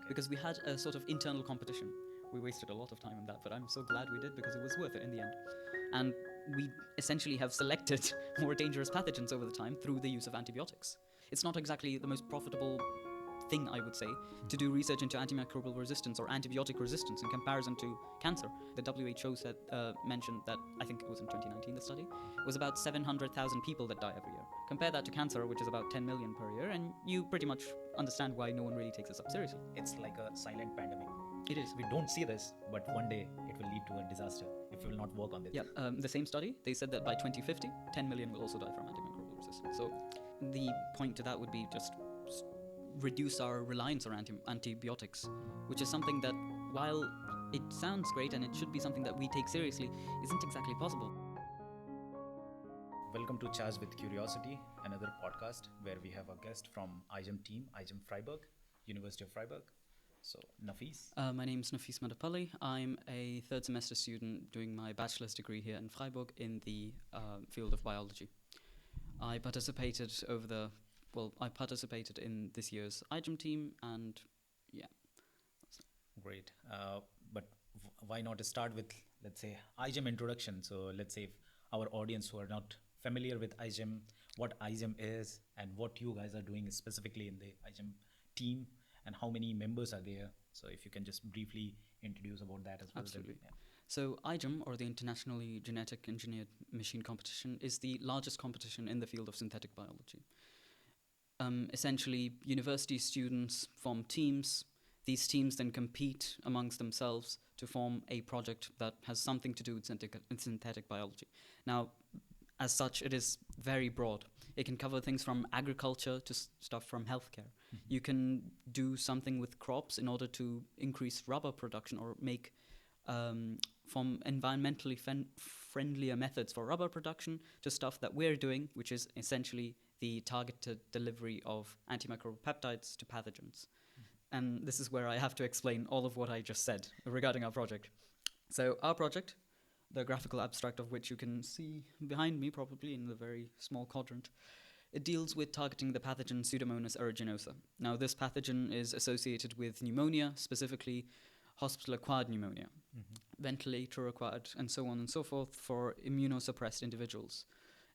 because we had a sort of internal competition. We wasted a lot of time on that, but I'm so glad we did because it was worth it in the end. And we essentially have selected more dangerous pathogens over the time through the use of antibiotics. It's not exactly the most profitable thing, I would say, to do research into antimicrobial resistance or antibiotic resistance in comparison to cancer. The WHO mentioned that, I think it was in 2019, the study, it was about 700,000 people that die every year. Compare that to cancer, which is about 10 million per year, and you pretty much understand why no one really takes this up seriously. It's like a silent pandemic. It is. We don't see this, but one day it will lead to a disaster if we will not work on this. Yeah, the same study, they said that by 2050, 10 million will also die from antimicrobial resistance. So the point to that would be just reduce our reliance on antibiotics, which is something that, while it sounds great and it should be something that we take seriously, isn't exactly possible. Welcome to Charged with Curiosity, another podcast where we have a guest from iGEM team, iGEM Freiburg, University of Freiburg. So, Nafis. My name is Nafis Madapalli. I'm a third semester student doing my bachelor's degree here in Freiburg in the field of biology. I participated in this year's iGEM team, and yeah. Great. But why not start with, let's say, iGEM introduction? So let's say if our audience who are not familiar with iGEM, what iGEM is and what you guys are doing specifically in the iGEM team and how many members are there. So if you can just briefly introduce about that as well. Absolutely. Yeah. So iGEM, or the Internationally Genetic Engineered Machine Competition, is the largest competition in the field of synthetic biology. Essentially, university students form teams. These teams then compete amongst themselves to form a project that has something to do with synthetic biology. Now, as such, it is very broad. It can cover things from agriculture to stuff from healthcare. Mm-hmm. You can do something with crops in order to increase rubber production or make from environmentally friendlier methods for rubber production to stuff that we're doing, which is essentially the targeted delivery of antimicrobial peptides to pathogens. Mm-hmm. And this is where I have to explain all of what I just said regarding our project. So our project, the graphical abstract of which you can see behind me probably in the very small quadrant, it deals with targeting the pathogen Pseudomonas aeruginosa. Now, this pathogen is associated with pneumonia, specifically hospital-acquired pneumonia, ventilator-acquired, and so on and so forth for immunosuppressed individuals.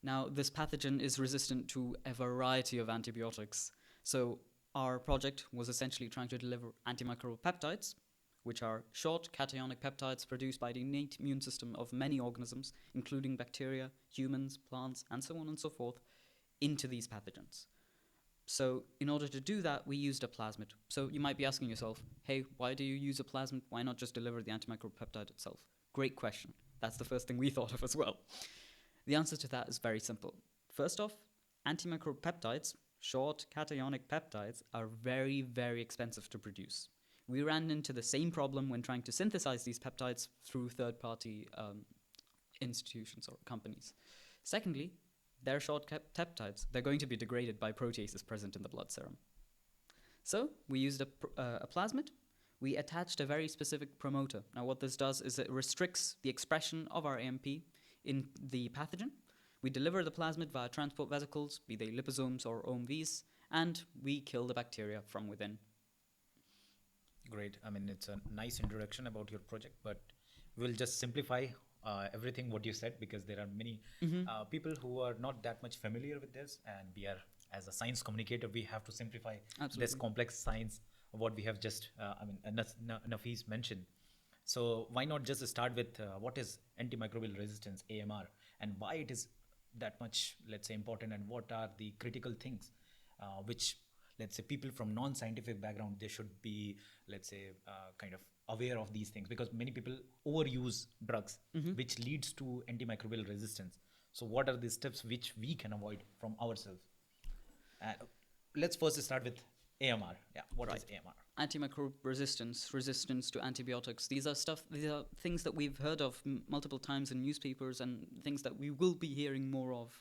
Now, this pathogen is resistant to a variety of antibiotics. So our project was essentially trying to deliver antimicrobial peptides, which are short cationic peptides produced by the innate immune system of many organisms, including bacteria, humans, plants, and so on and so forth, into these pathogens. So in order to do that, we used a plasmid. So you might be asking yourself, hey, why do you use a plasmid? Why not just deliver the antimicrobial peptide itself? Great question. That's the first thing we thought of as well. The answer to that is very simple. First off, antimicrobial peptides, short cationic peptides, are very, very expensive to produce. We ran into the same problem when trying to synthesize these peptides through third-party institutions or companies. Secondly, they're short peptides. They're going to be degraded by proteases present in the blood serum. So we used a plasmid. We attached a very specific promoter. Now what this does is it restricts the expression of our AMP in the pathogen. We deliver the plasmid via transport vesicles, be they liposomes or OMVs, and we kill the bacteria from within. Great. I mean, it's a nice introduction about your project, but we'll just simplify everything what you said, because there are many people who are not that much familiar with this, and we are, as a science communicator, we have to simplify this complex science, what we have just, Nafis mentioned. So why not just start with what is antimicrobial resistance, AMR, and why it is that much, let's say, important, and what are the critical things which, let's say, people from non-scientific background, they should be, let's say, kind of aware of these things, because many people overuse drugs, which leads to antimicrobial resistance. So what are the steps which we can avoid from ourselves? Let's first start with AMR. Yeah, what is AMR? Antimicrobial resistance to antibiotics. These are things that we've heard of multiple times in newspapers, and things that we will be hearing more of.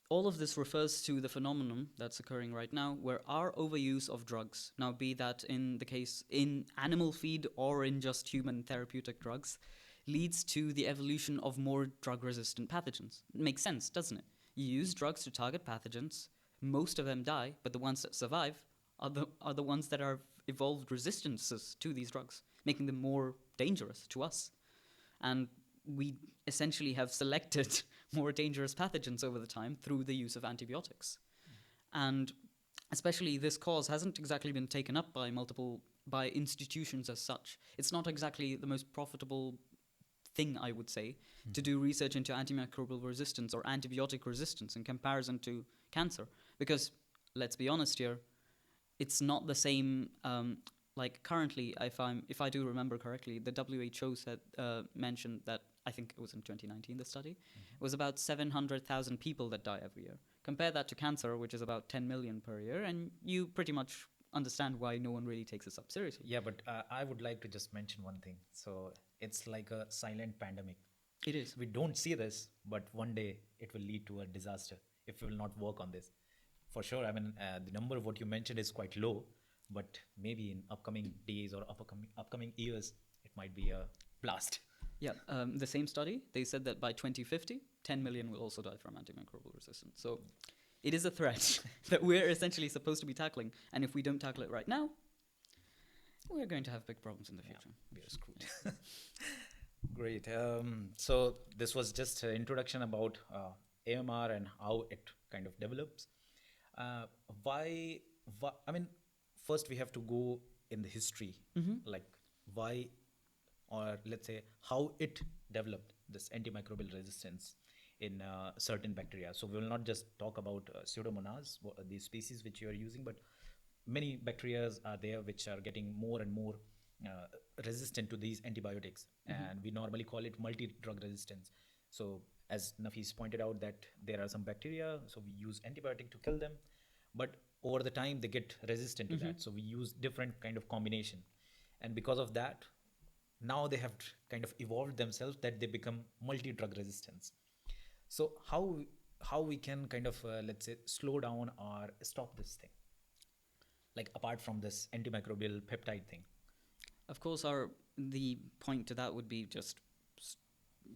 All of this refers to the phenomenon that's occurring right now, where our overuse of drugs, now be that in the case in animal feed or in just human therapeutic drugs, leads to the evolution of more drug-resistant pathogens. It makes sense, doesn't it? You use drugs to target pathogens, most of them die, but the ones that survive are the ones that are evolved resistances to these drugs, making them more dangerous to us. And we essentially have selected more dangerous pathogens over the time through the use of antibiotics. And especially this cause hasn't exactly been taken up by institutions as such. It's not exactly the most profitable thing, I would say, to do research into antimicrobial resistance or antibiotic resistance in comparison to cancer. Because, let's be honest here, it's not the same. Like currently, if I do remember correctly, the WHO mentioned that, I think it was in 2019, the study, it was about 700,000 people that die every year. Compare that to cancer, which is about 10 million per year, and you pretty much understand why no one really takes this up seriously. Yeah, but I would like to just mention one thing. So it's like a silent pandemic. It is. We don't see this, but one day it will lead to a disaster if we will not work on this. For sure, I mean, the number of what you mentioned is quite low, but maybe in upcoming days or upcoming years, it might be a blast. Yeah, the same study, they said that by 2050, 10 million will also die from antimicrobial resistance. So it is a threat that we're essentially supposed to be tackling. And if we don't tackle it right now, we're going to have big problems in the future. We are screwed. Great. So this was just an introduction about AMR and how it kind of develops. Why? I mean, first we have to go in the history, like why, or let's say how it developed this antimicrobial resistance in certain bacteria. So we will not just talk about Pseudomonas, the species which you are using, but many bacteria are there which are getting more and more resistant to these antibiotics, and we normally call it multi-drug resistance. So as Nafis pointed out, that there are some bacteria, so we use antibiotic to kill them, but over the time they get resistant to that. So we use different kind of combination, and because of that, now they have kind of evolved themselves that they become multi-drug resistance. So how we can kind of let's say slow down or stop this thing, like apart from this antimicrobial peptide thing? Of course, the point to that would be just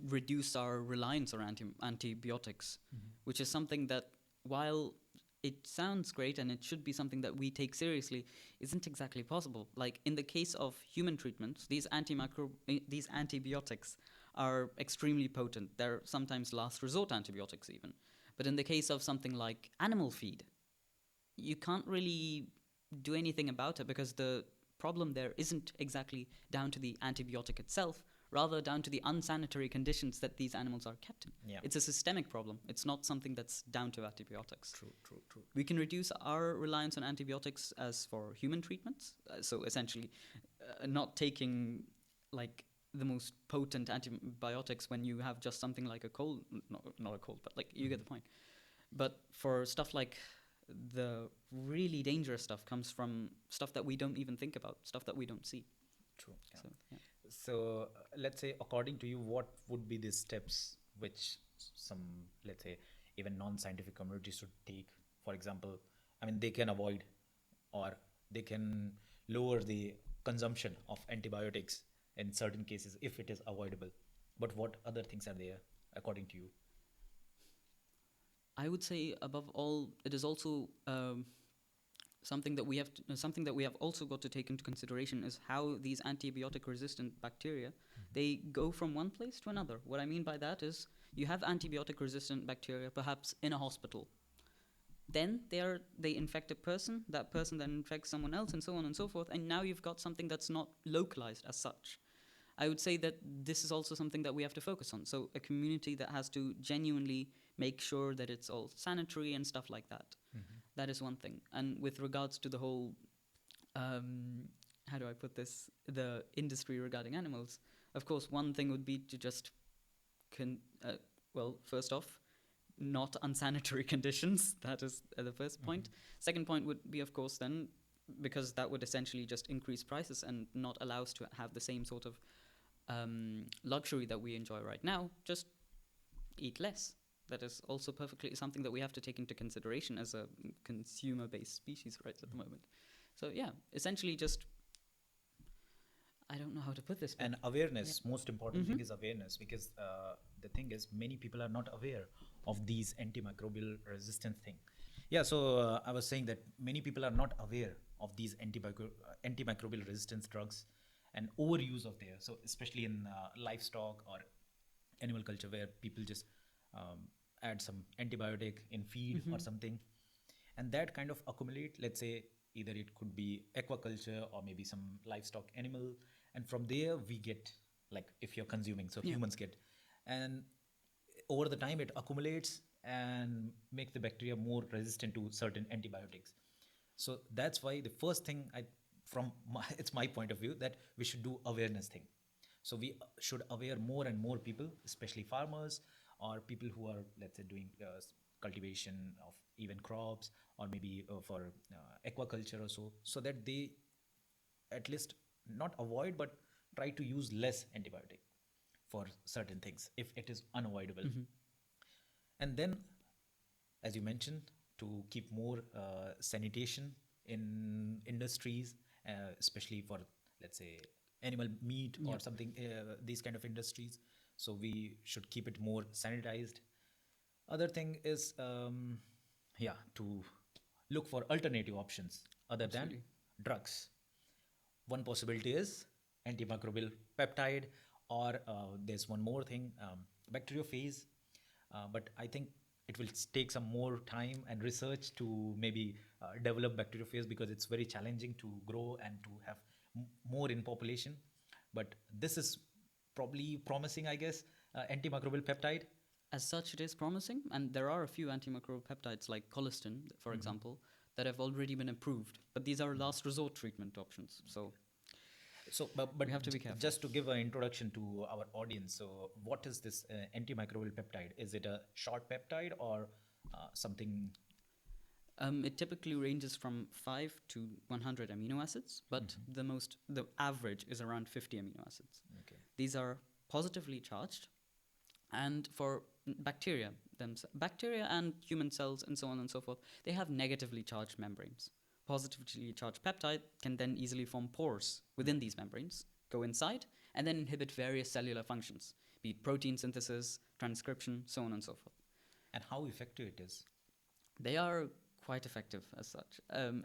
reduce our reliance on antibiotics, which is something that, while it sounds great and it should be something that we take seriously, isn't exactly possible. Like in the case of human treatments, these antibiotics are extremely potent. They're sometimes last resort antibiotics even. But in the case of something like animal feed, you can't really do anything about it, because the problem there isn't exactly down to the antibiotic itself, rather down to the unsanitary conditions that these animals are kept in. Yeah. It's a systemic problem. It's not something that's down to antibiotics. True. We can reduce our reliance on antibiotics as for human treatments. So essentially, not taking like the most potent antibiotics when you have just something like a cold, not a cold, but like you get the point. But for stuff like the really dangerous stuff comes from stuff that we don't even think about, stuff that we don't see. True. Yeah. So Let's say, according to you, what would be the steps which some, let's say, even non-scientific community should take? For example, I mean, they can avoid or they can lower the consumption of antibiotics in certain cases if it is avoidable. But what other things are there, according to you? I would say, above all, it is also something that we have also got to take into consideration is how these antibiotic-resistant bacteria they go from one place to another. What I mean by that is, you have antibiotic-resistant bacteria perhaps in a hospital. Then they infect a person. That person then infects someone else, and so on and so forth. And now you've got something that's not localized as such. I would say that this is also something that we have to focus on. So a community that has to genuinely make sure that it's all sanitary and stuff like that. That is one thing. And with regards to the whole, how do I put this, the industry regarding animals, of course, one thing would be to just, first off, not unsanitary conditions. That is the first point. Second point would be, of course, then, because that would essentially just increase prices and not allow us to have the same sort of luxury that we enjoy right now, just eat less. That is also perfectly something that we have to take into consideration as a consumer-based species right at the moment. So yeah, essentially just, I don't know how to put this. And awareness, most important thing is awareness, because the thing is, many people are not aware of these antimicrobial resistance thing. Yeah, so I was saying that many people are not aware of these antimicrobial resistance drugs and overuse of there. So especially in livestock or animal culture, where people just add some antibiotic in feed or something, and that kind of accumulate. Let's say either it could be aquaculture or maybe some livestock animal, and from there we get, like, if you're consuming, so Yeah. humans get, and over the time it accumulates and make the bacteria more resistant to certain antibiotics. So that's why the first thing from my, it's my point of view, that we should do awareness thing. So we should aware more and more people, especially farmers or people who are, let's say, doing cultivation of even crops, or maybe for aquaculture or so that they at least not avoid but try to use less antibiotic for certain things if it is unavoidable. And then, as you mentioned, to keep more sanitation in industries, especially for, let's say, animal meat or something, these kind of industries. So we should keep it more sanitized. Other thing is, to look for alternative options other than Absolutely. drugs. One possibility is antimicrobial peptide, or there's one more thing, bacteriophage. But I think it will take some more time and research to maybe develop bacteriophage, because it's very challenging to grow and to have more in population. But this is probably promising, I guess, antimicrobial peptide. As such, it is promising, and there are a few antimicrobial peptides like colistin, for example, that have already been approved. But these are last resort treatment options, so But we have to be careful. just to give an introduction to our audience, so what is this antimicrobial peptide? Is it a short peptide or something? It typically ranges from 5 to 100 amino acids, but the average is around 50 amino acids. Okay. These are positively charged, and for bacteria and human cells and so on and so forth, they have negatively charged membranes. Positively charged peptide can then easily form pores within these membranes, go inside, and then inhibit various cellular functions, be it protein synthesis, transcription, so on and so forth. And how effective it is? They are quite effective as such.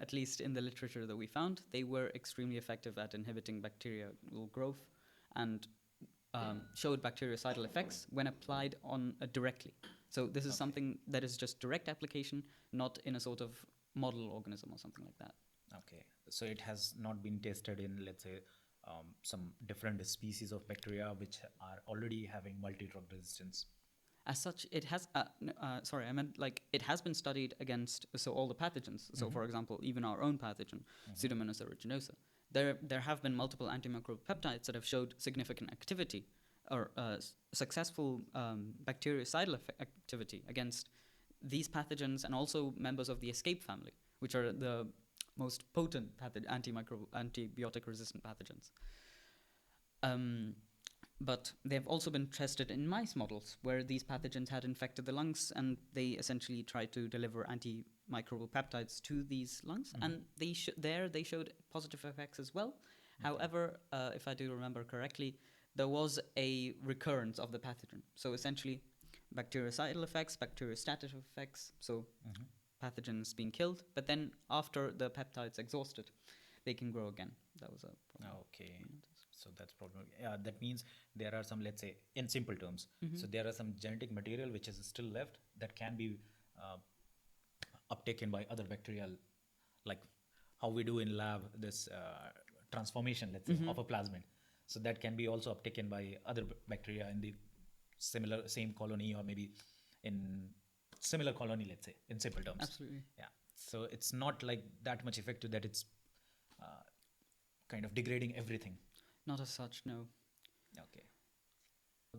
At least in the literature that we found, they were extremely effective at inhibiting bacterial growth and showed bactericidal effects when applied on directly. So this is something that is just direct application, not in a sort of model organism or something like that. Okay. So it has not been tested in, let's say, some different species of bacteria which are already having multi-drug resistance. As such, it has. I meant like it has been studied against all the pathogens. So, for example, even our own pathogen, Pseudomonas aeruginosa. There have been multiple antimicrobial peptides that have showed significant activity or successful bactericidal activity against these pathogens, and also members of the escape family, which are the most potent antibiotic resistant pathogens. But they've also been tested in mice models where these pathogens had infected the lungs, and they essentially tried to deliver antimicrobial peptides to these lungs, and they showed positive effects as well. However, if I do remember correctly, there was a recurrence of the pathogen. So essentially, bactericidal effects, bacteriostatic effects, so pathogens being killed, but then after the peptides exhausted, they can grow again. That was a problem. Okay. So that's problem. Yeah, that means there are some, let's say, in simple terms, so there are some genetic material which is still left that can be uptaken by other bacteria, like how we do in lab this transformation, let's say, of a plasmid. So that can be also uptaken by other bacteria in the same colony, or maybe in similar colony, let's say, in simple terms. Absolutely. Yeah. So it's not like that much effective that it's kind of degrading everything. Not as such, no. Okay.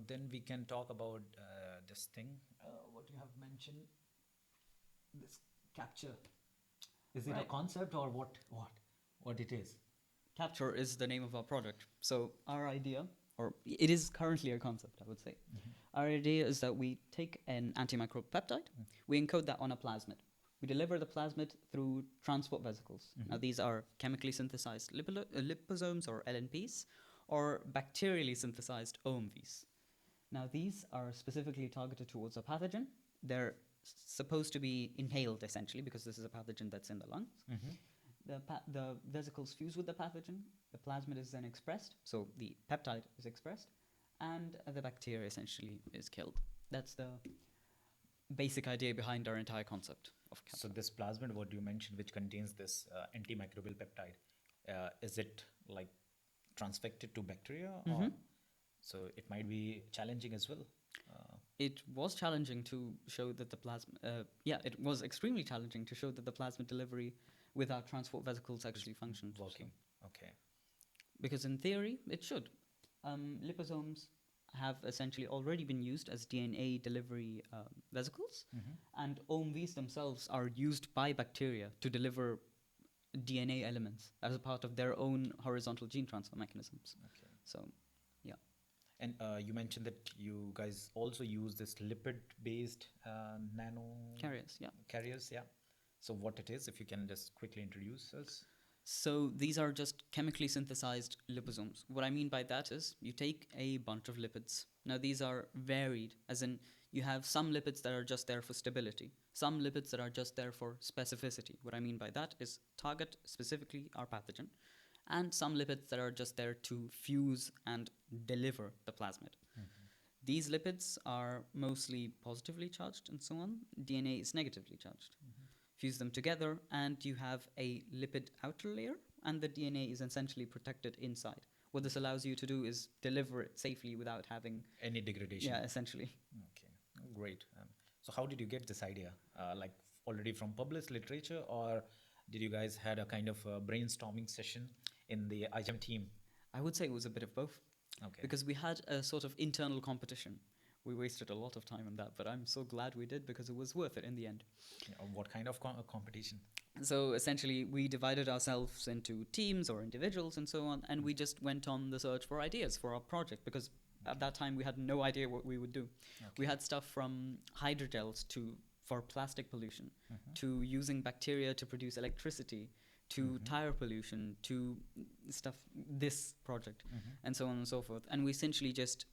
Then we can talk about this thing, what you have mentioned, this capture. Is it a concept or what it is? Capture is the name of our product. So our idea, or it is currently a concept, I would say. Our idea is that we take an antimicrobial peptide, we encode that on a plasmid. We deliver the plasmid through transport vesicles. Now, these are chemically synthesized liposomes, or LNPs, or bacterially synthesized OMVs. Now, these are specifically targeted towards a pathogen. They're supposed to be inhaled, essentially, because this is a pathogen that's in the lungs. Mm-hmm. The vesicles fuse with the pathogen, the plasmid is then expressed, so the peptide is expressed, and the bacteria essentially is killed. That's the basic idea behind our entire concept of So this plasmid, what you mentioned, which contains this antimicrobial peptide, is it like transfected to bacteria? Mm-hmm. Or so it might be challenging as well. It was challenging to show that the plasma, it was extremely challenging to show that the plasmid delivery without transport vesicles actually functioned. Working. Okay. Because in theory, it should. Liposomes have essentially already been used as DNA delivery vesicles, and OMVs themselves are used by bacteria to deliver DNA elements as a part of their own horizontal gene transfer mechanisms. Okay. So, yeah. And you mentioned that you guys also use this lipid-based nano carriers, yeah. So what it is, if you can just quickly introduce us. So these are just chemically synthesized liposomes. What I mean by that is you take a bunch of lipids. Now these are varied, as in you have some lipids that are just there for stability, some lipids that are just there for specificity. What I mean by that is target specifically our pathogen, and some lipids that are just there to fuse and deliver the plasmid. These lipids are mostly positively charged and so on. DNA is negatively charged. Fuse them together and you have a lipid outer layer, and the DNA is essentially protected inside. What this allows you to do is deliver it safely without having any degradation. Yeah, essentially. Okay, great. So how did you get this idea? Like already from published literature, or did you guys had a kind of a brainstorming session in the iGEM team? I would say it was a bit of both. Okay. Because we had a sort of internal competition. We wasted a lot of time on that, but I'm so glad we did because it was worth it in the end. What kind of competition? So essentially, we divided ourselves into teams or individuals and so on, and we just went on the search for ideas for our project because at that time we had no idea what we would do. Okay. We had stuff from hydrogels for plastic pollution, to using bacteria to produce electricity, to tire pollution, to this project, and so on and so forth. And we essentially just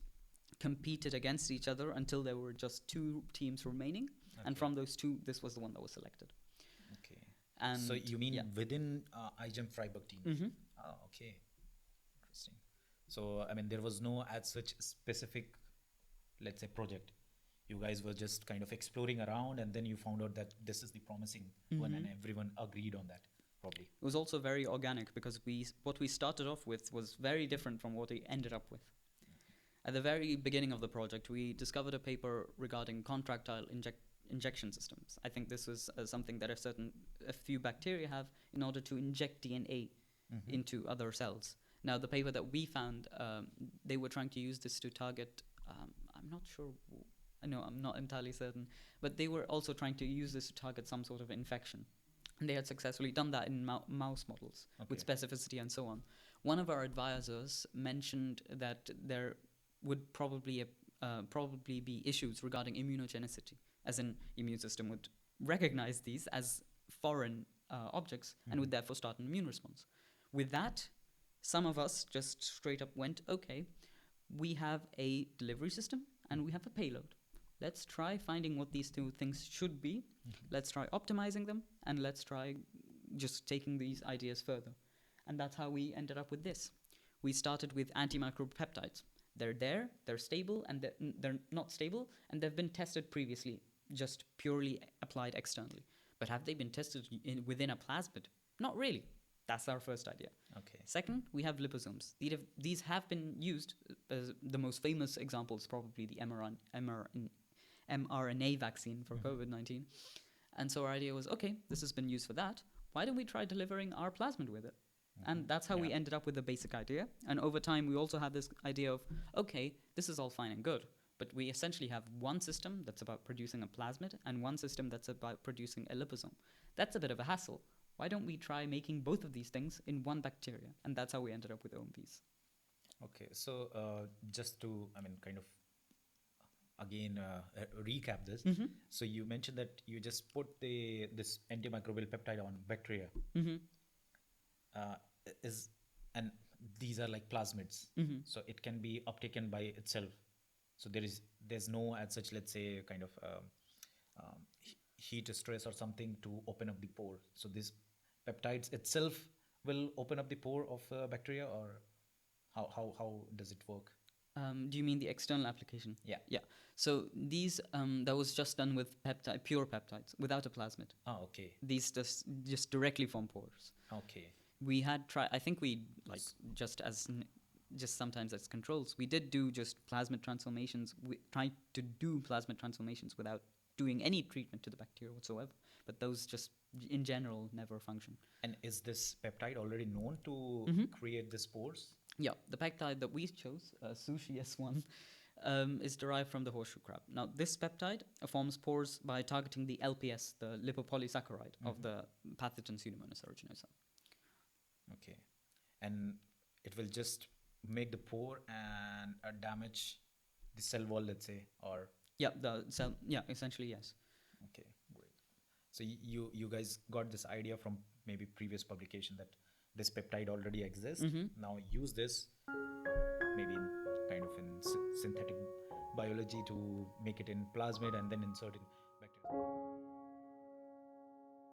competed against each other until there were just 2 teams remaining. Okay. And from those 2, this was the one that was selected. Okay. And so you mean within iGEM Freiburg team? Oh, okay. Interesting. So, I mean, there was no as such specific, let's say, project. You guys were just kind of exploring around, and then you found out that this is the promising one, and everyone agreed on that. Probably. It was also very organic because what we started off with was very different from what we ended up with. At the very beginning of the project, we discovered a paper regarding contractile injection systems. I think this was something that a few bacteria have in order to inject DNA into other cells. Now, the paper that we found, they were trying to use this to target, I'm not sure, no, I'm not entirely certain, but they were also trying to use this to target some sort of infection. And they had successfully done that in mouse models with specificity and so on. One of our advisors mentioned that there would probably be issues regarding immunogenicity, as in immune system would recognize these as foreign objects and would therefore start an immune response. With that, some of us just straight up went, okay, we have a delivery system and we have a payload. Let's try finding what these 2 things should be. Let's try optimizing them, and let's try just taking these ideas further. And that's how we ended up with this. We started with antimicrobial peptides. They're stable, and they're not stable, and they've been tested previously, just purely applied externally. But have they been tested within a plasmid? Not really. That's our first idea. Okay. Second, we have liposomes. These have been used. The most famous example is probably the mRNA vaccine for COVID-19. And so our idea was, okay, this has been used for that. Why don't we try delivering our plasmid with it? And that's how we ended up with the basic idea. And over time, we also had this idea of, okay, this is all fine and good, but we essentially have one system that's about producing a plasmid and one system that's about producing a liposome. That's a bit of a hassle. Why don't we try making both of these things in one bacteria? And that's how we ended up with OMVs. Okay, so just to, kind of, again, recap this. So you mentioned that you just put this antimicrobial peptide on bacteria. And these are like plasmids, so it can be uptaken by itself. So there's no as such, let's say, kind of heat stress or something to open up the pore. So this peptides itself will open up the pore of bacteria, or how does it work? Do you mean the external application? Yeah. Yeah. So these that was just done with pure peptides without a plasmid. Ah, okay. These just directly from pores. Okay. We had tried. I think we like just sometimes as controls. We did do just plasmid transformations. We tried to do plasmid transformations without doing any treatment to the bacteria whatsoever. But those just in general never function. And is this peptide already known to create the spores? Yeah, the peptide that we chose, sushi S1, is derived from the horseshoe crab. Now, this peptide forms pores by targeting the LPS, the lipopolysaccharide of the pathogen Pseudomonas aeruginosa. Okay. And it will just make the pore and damage the cell wall, let's say, or... Yeah, the cell. Yeah, essentially, yes. Okay, great. So you guys got this idea from maybe previous publication that this peptide already exists. Now use this maybe in kind of in synthetic biology to make it in plasmid and then insert in bacteria.